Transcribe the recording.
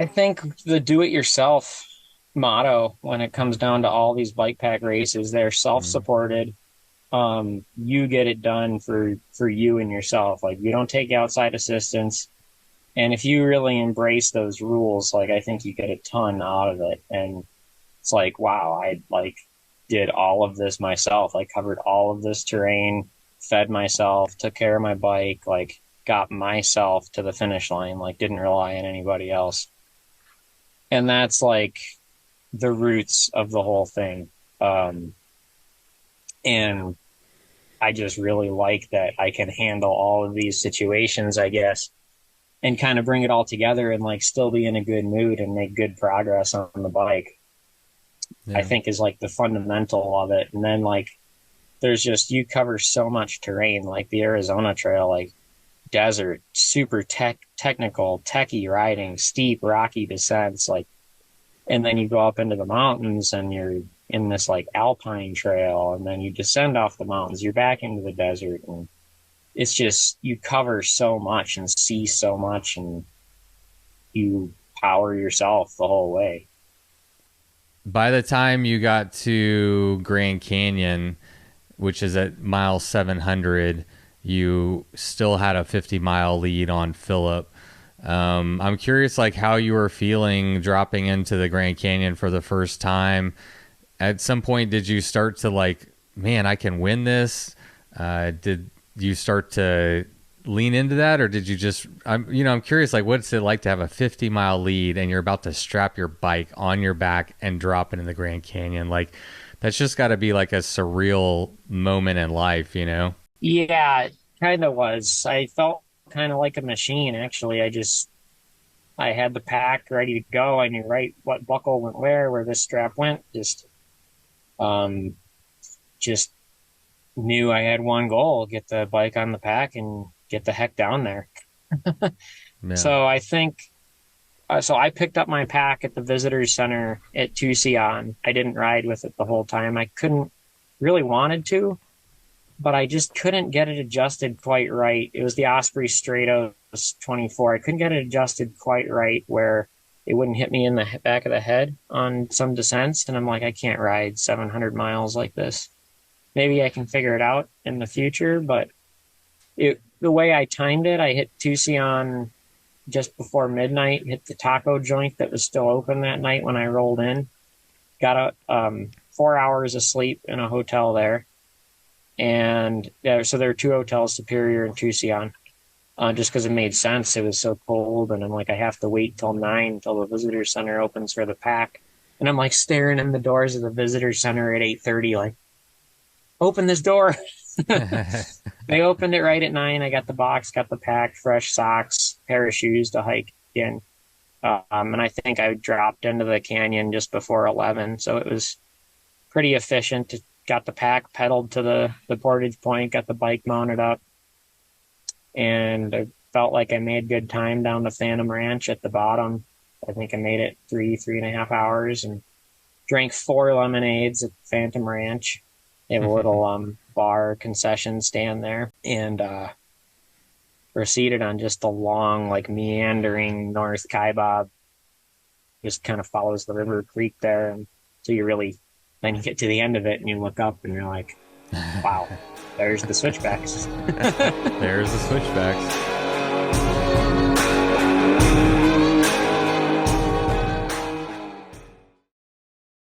I think the do-it-yourself motto when it comes down to all these bike pack races, they're Mm. self-supported. You get it done for you and yourself. Like you don't take outside assistance. And if you really embrace those rules, like I think you get a ton out of it. And it's like, wow, I like did all of this myself. I covered all of this terrain, fed myself, took care of my bike, like got myself to the finish line, like didn't rely on anybody else. And that's like the roots of the whole thing. Um, and I just really like that I can handle all of these situations, I guess, and kind of bring it all together and like still be in a good mood and make good progress on the bike. I Yeah. think is like the fundamental of it. And then like there's just you cover so much terrain, like the Arizona Trail, like desert, super technical, techie riding, steep, rocky descents, like, and then you go up into the mountains and you're in this like alpine trail, and then you descend off the mountains, you're back into the desert, and it's just you cover so much and see so much, and you power yourself the whole way. By the time you got to Grand Canyon, which is at mile 700, you still had a 50-mile lead on Phillip. I'm curious, like how you were feeling dropping into the Grand Canyon for the first time. At some point, did you start to like, man, I can win this? Did you start to lean into that, or did you just? I'm curious, like, what's it like to have a 50-mile lead and you're about to strap your bike on your back and drop it in the Grand Canyon? Like, that's just got to be like a surreal moment in life, you know? Yeah, it kind of was. I felt kind of like a machine, actually. I had the pack ready to go. I knew right what buckle went where this strap went. Um, just knew I had one goal, get the bike on the pack and get the heck down there. Yeah. So I think, so I picked up my pack at the visitor center at Tucson. I didn't ride with it the whole time. I couldn't really wanted to, but I just couldn't get it adjusted quite right. It was the Osprey Stratos 24. I couldn't get it adjusted quite right where it wouldn't hit me in the back of the head on some descents. And I'm like, I can't ride 700 miles like this. Maybe I can figure it out in the future, but the way I timed it, I hit Tucson just before midnight, hit the taco joint that was still open that night when I rolled in, got 4 hours of sleep in a hotel there. And so there are two hotels, Superior and Tucson, just because it made sense. It was so cold, and I'm like, I have to wait till 9 till the visitor center opens for the pack. And I'm like staring in the doors of the visitor center at 8:30, like, open this door. They opened it right at 9. I got the box, got the pack, fresh socks, pair of shoes to hike in. And I think I dropped into the canyon just before 11. So it was pretty efficient. Got the pack pedaled to the portage point, got the bike mounted up, and I felt like I made good time down to Phantom Ranch at the bottom. I think I made it 3.5 hours, and drank 4 lemonades at Phantom Ranch. They have a little bar concession stand there, and proceeded on just a long, like meandering North Kaibab. Just kind of follows the river creek there, and so you really then you get to the end of it and you look up and you're like, wow, there's the switchbacks. There's the switchbacks.